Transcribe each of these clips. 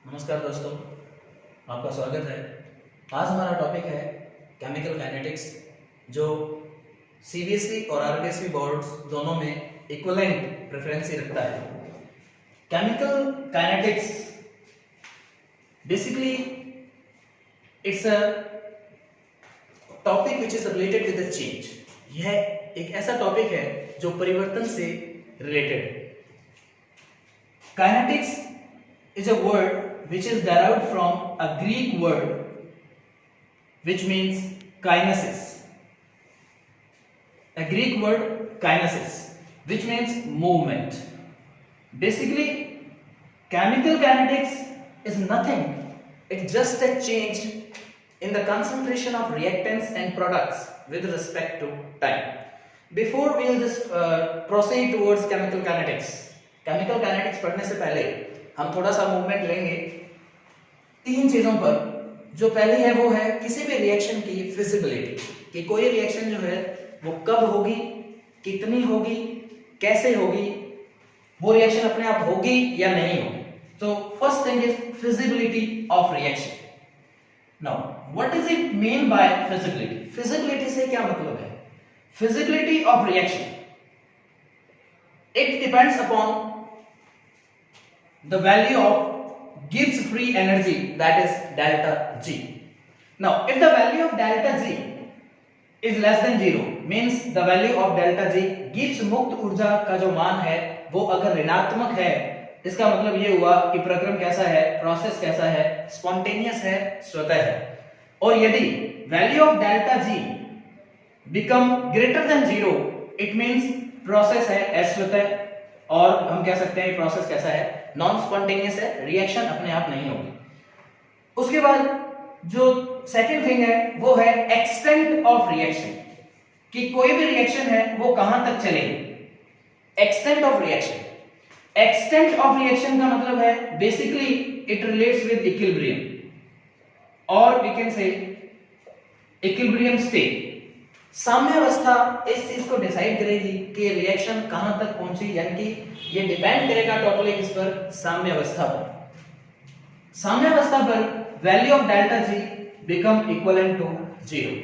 नमस्कार दोस्तों, आपका स्वागत है। आज हमारा टॉपिक है केमिकल काइनेटिक्स, जो सीबीएसई और आरबीएसई बोर्ड्स दोनों में इक्विवेलेंट प्रेफरेंस रखता है। Chemical kinetics basically it's a topic which is related with the change. यह एक ऐसा टॉपिक है जो परिवर्तन से रिलेटेड है। Kinetics is a word which is derived from a Greek word which means kinesis. A Greek word kinesis which means movement. Basically, chemical kinetics is nothing. It's just a change in the concentration of reactants and products with respect to time. Before we will just proceed towards chemical kinetics. Chemical kinetics पढ़ने से पहले हम थोड़ा सा movement लेंगे तीन चीजों पर। जो पहली है वो है किसी भी रिएक्शन की फिजिबिलिटी, कि कोई रिएक्शन जो है वो कब होगी, कितनी होगी, कैसे होगी, वो रिएक्शन अपने आप होगी या नहीं होगी। तो first thing is feasibility of reaction. Now what is it mean by feasibility? Feasibility से क्या मतलब है? Feasibility of reaction, it depends upon the value of Gibbs free energy, that is delta G. Now if the value of delta G is less than 0 means the value of delta G, Gibbs मुक्त ऊर्जा का जो मान है वो अगर ऋणात्मक है, इसका मतलब ये हुआ कि प्रक्रम कैसा है, प्रोसेस कैसा है, स्पॉन्टेनियस है, स्वतः है। और यदि value of delta G become greater than 0 it means process है अस्वतः, और हम कह सकते हैं प्रोसेस कैसा है, नॉन स्पॉन्टेनियस है, रिएक्शन अपने आप नहीं होगी। उसके बाद जो सेकंड थिंग है वो है एक्सटेंट ऑफ रिएक्शन, कि कोई भी रिएक्शन है वो कहां तक चलेगी। Extent of reaction, extent of reaction का मतलब है basically it relates with equilibrium और we can say equilibrium state. साम्यावस्था इस चीज को डिसाइड करेगी कि रिएक्शन कहां तक पहुंची, यानी कि ये डिपेंड करेगा टोटली किस पर, साम्यावस्था पर। साम्यावस्था पर value of delta G become equivalent to 0।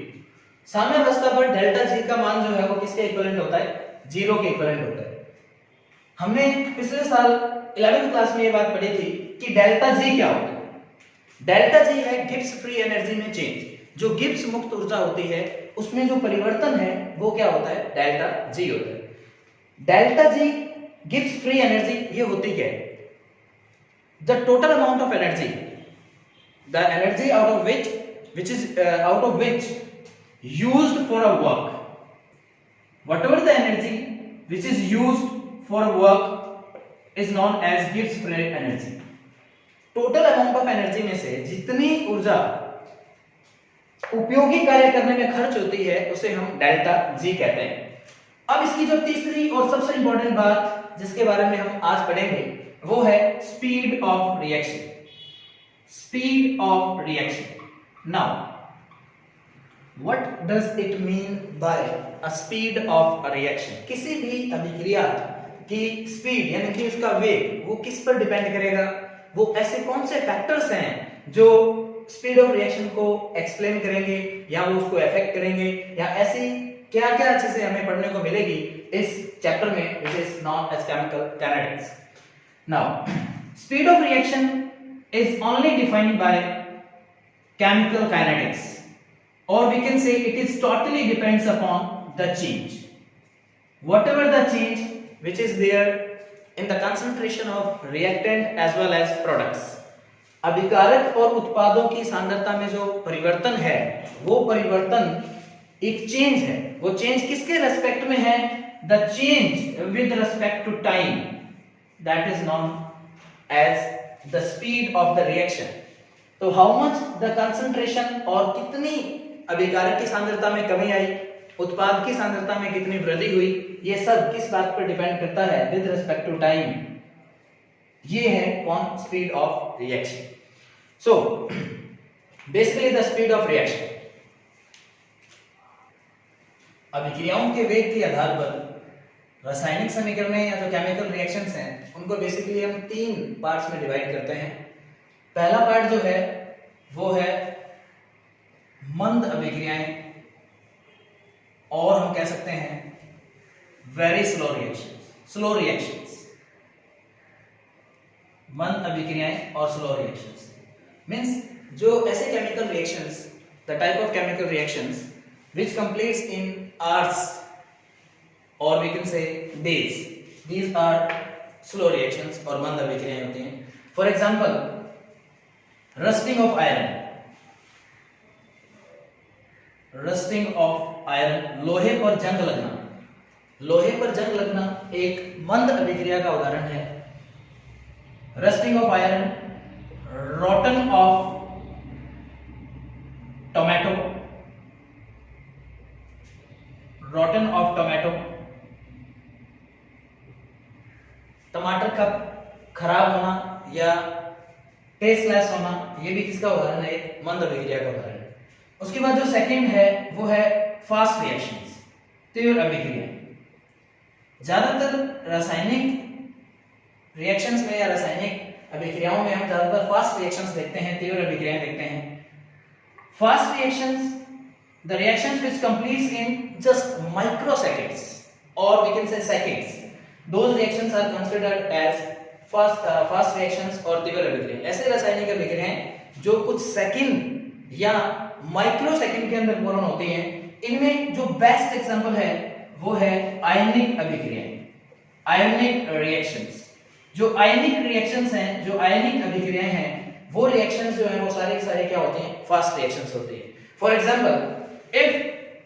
साम्यावस्था पर डेल्टा जी का मान जो है वो किसके इक्विवेलेंट होता है? 0 के इक्विवेलेंट होता है। हमने पिछले साल 11th क्लास में ये बात पढ़ी थी कि डेल्टा जी क्या होता है। डेल्टा जी है गिब्स फ्री एनर्जी में चेंज। जो गिब्स मुक्त ऊर्जा होती है उसमें जो परिवर्तन है वो क्या होता है? डेल्टा जी होता है। Delta G Gibbs free energy ये होती क्या है? The total amount of energy, the energy out of which used for a work, whatever the energy which is used for a work is known as Gibbs free energy. Total amount of energy में से जितनी ऊर्जा उपयोगी कार्य करने में खर्च होती है उसे हम डेल्टा जी कहते हैं। अब इसकी जो तीसरी और सबसे इंपॉर्टेंट बात जिसके बारे में हम आज पढ़ेंगे वो है speed of reaction. Speed of reaction. Now what does it mean by a speed of a reaction? किसी भी अभिक्रिया की स्पीड यानी कि उसका वेग वो किस पर डिपेंड करेगा? वो ऐसे कौन से फैक्टर्स हैं जो स्पीड ऑफ रिएक्शन को एक्सप्लेन करेंगे या वो उसको अफेक्ट करेंगे, या ऐसी क्या क्या चीजें हमें पढ़ने को मिलेगी इस चैप्टर में which is known as chemical kinetics. Now speed of reaction is only defined by chemical kinetics, or we can say it is totally depends upon the change, whatever the change which is there in the concentration of reactant as well as products। अभिकारक और उत्पादों की सांद्रता में जो परिवर्तन है वो परिवर्तन एक चेंज है। वो चेंज किसके रेस्पेक्ट में है? The change with respect to time, that is known as the speed of the reaction. तो हाउ मच द कंसंट्रेशन, और कितनी अभिकारक की सांद्रता में कमी आई, उत्पाद की सांद्रता में कितनी वृद्धि हुई, ये सब किस बात पर डिपेंड करता है? With respect to time. ये है कौन? Speed of reaction. So basically the speed of reaction, अभिक्रियाओं के वेग के आधार पर रासायनिक समीकरण या जो केमिकल रिएक्शंस हैं उनको बेसिकली हम तीन पार्ट्स में डिवाइड करते हैं। पहला पार्ट जो है वो है मंद अभिक्रियाएं, और हम कह सकते हैं वेरी स्लो रिएक्शंस, मंद अभिक्रियाएं और स्लो रिएक्शंस मींस जो ऐसे chemical reactions, the type of chemical reactions which completes in hours or we can say days, these are slow reactions और मंद अभिक्रियाएं होती हैं. For example, rusting of iron, लोहे पर जंग लगना एक मंद अभिक्रिया का उदाहरण है. Rusting of iron, rotten of tomato, टमाटर का खराब होना या टेस्टलेस होना, ये भी किसका उदाहरण है? एक मंद अभिक्रिया का उदाहरण है. उसके बाद जो सेकंड है वो है फास्ट रिएक्शंस, तीव्र अभिक्रिया. ज्यादातर रासायनिक रिएक्शंस में या रासायनिक अभिक्रियाओं में हम ज्यादातर फास्ट रिएक्शंस देखते हैं, तीव्र अभिक्रियाएं देखते हैं. Fast reactions, the reactions which completes in just microseconds or we can say seconds, those reactions are considered as fast reactions और तीव्र अभिक्रिया. ऐसे रासायनिक अभिक्रियाएं जो कुछ सेकंड या माइक्रो सेकंड के अंदर पूर्ण होती हैं. इनमें जो बेस्ट एग्जांपल है वो है आयनिक अभिक्रियाएं, आयनिक रिएक्शंस. जो आयनिक रिएक्शंस हैं, जो आयनिक अभिक्रियाएं हैं, वो रिएक्शंस जो हैं वो सारे क्या होती हैं? फास्ट रिएक्शंस होती हैं. For example, if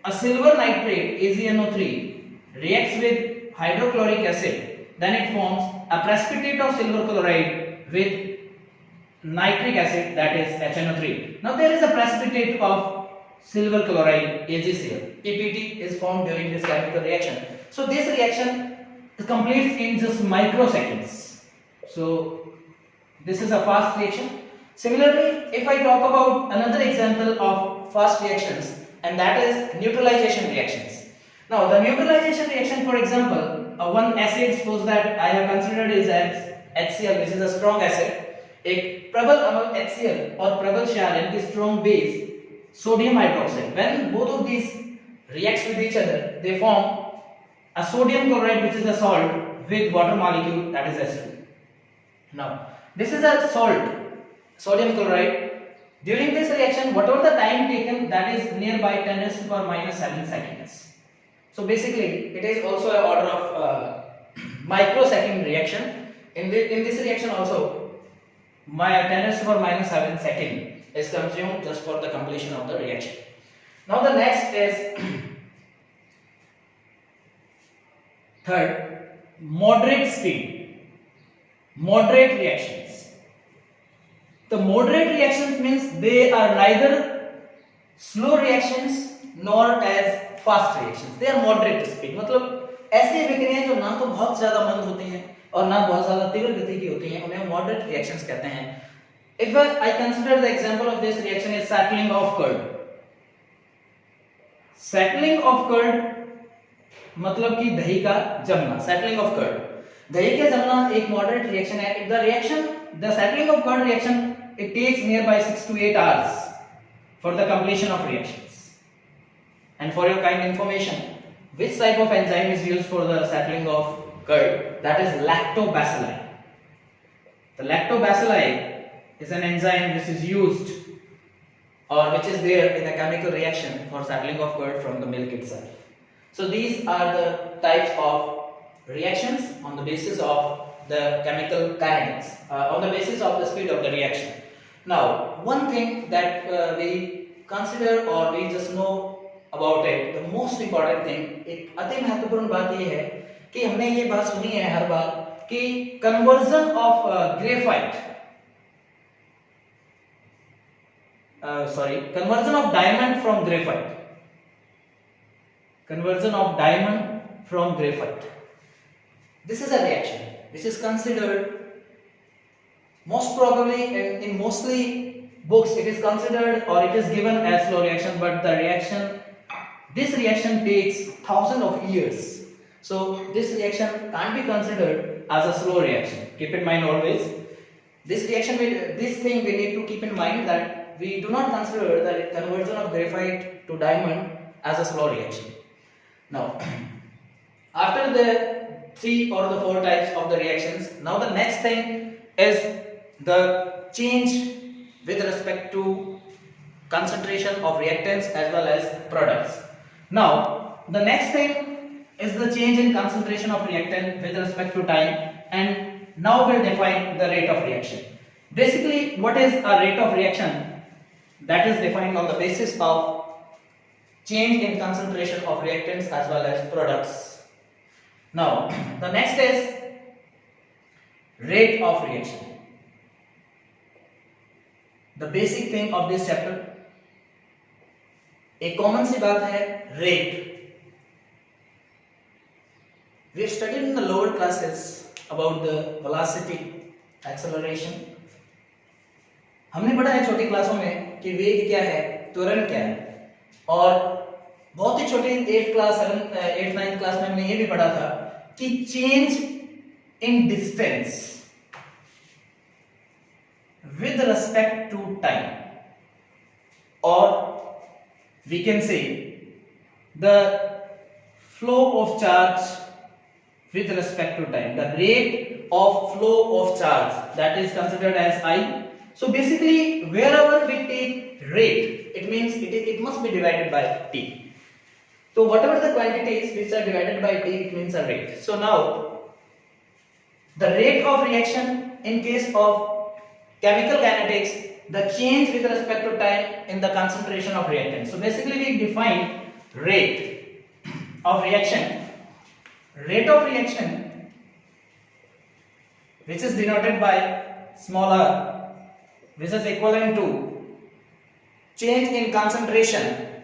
a silver nitrate AgNO3 reacts with hydrochloric acid, then it forms a precipitate of silver chloride with nitric acid, that is HNO3. Now there is a precipitate of silver chloride AgCl, PPT, is formed during this chemical reaction. So this reaction completes in just microseconds. So this is a fast reaction. Similarly, if I talk about another example of fast reactions, and that is neutralization reactions. Now the neutralization reaction, for example, one acid, suppose that I have considered is as HCl, which is a strong acid. एक प्रबल अम्ल HCl और प्रबल क्षार यानी strong base sodium hydroxide, when both of these reacts with each other, they form a sodium chloride, which is a salt, with water molecule, that is H2. Now this is a salt, sodium chloride. During this reaction, whatever the time taken, that is nearby 10⁻⁻7 seconds. So basically, it is also an order of microsecond reaction. In this reaction also, 10⁻⁷ second is consumed just for the completion of the reaction. Now the next is third, moderate speed, moderate reactions. The moderate reactions means they are neither slow reactions nor as fast reactions. They are moderate speed. मतलब ऐसी अभिक्रियाएं जो ना तो बहुत ज्यादा मंद होती हैं और ना बहुत ज्यादा तीव्र गति की होती हैं, उन्हें moderate reactions कहते हैं. If I consider the example of this reaction is settling of curd. Settling of curd मतलब कि दही का जमना. Settling of curd, दही का जमना एक moderate reaction है. If the reaction, the settling of curd reaction, it takes nearby 6 to 8 hours for the completion of reactions. And for your kind information, which type of enzyme is used for the settling of curd? That is lactobacilli. The lactobacilli is an enzyme which is used or which is there in a chemical reaction for settling of curd from the milk itself. So these are the types of reactions on the basis of the chemical kinetics, on the basis of the speed of the reaction. Now, one thing that we consider or we just know about it, the most important thing, एक अति महत्वपूर्ण बात ये है कि हमने ये बात सुनी है हर बार कि conversion of graphite, conversion of diamond from graphite, conversion of diamond from graphite. This is a reaction which is considered, most probably in mostly books it is considered or it is given as slow reaction, but the reaction, this reaction takes thousands of years. So this reaction can't be considered as a slow reaction. Keep in mind always, This reaction this thing we need to keep in mind, that we do not consider the conversion of graphite to diamond as a slow reaction. Now, after the 3 or the 4 types of the reactions, now the next thing is the change with respect to concentration of reactants as well as products. Now, the next thing is the change in concentration of reactant with respect to time, and now we'll define the rate of reaction. Basically, what is a rate of reaction? That is defined on the basis of change in concentration of reactants as well as products. Now, the next is rate of reaction. The basic thing of this chapter, एक common सी बात है, rate. We have studied in the lower classes about the velocity, acceleration. हमने पढ़ा है छोटी क्लासों में कि वेग क्या है, त्वरण क्या है, और बहुत ही छोटी 8th class 8th 9th class में हमने ये भी पढ़ा था कि change in distance with respect to time, or we can say the flow of charge with respect to time, the rate of flow of charge, that is considered as I. So basically, wherever we take rate, it means it must be divided by T. So whatever the quantities which are divided by T, it means a rate. So now the rate of reaction in case of chemical kinetics, the change with respect to time in the concentration of reactant. So basically we define rate of reaction. Rate of reaction, which is denoted by small r, which is equivalent to change in concentration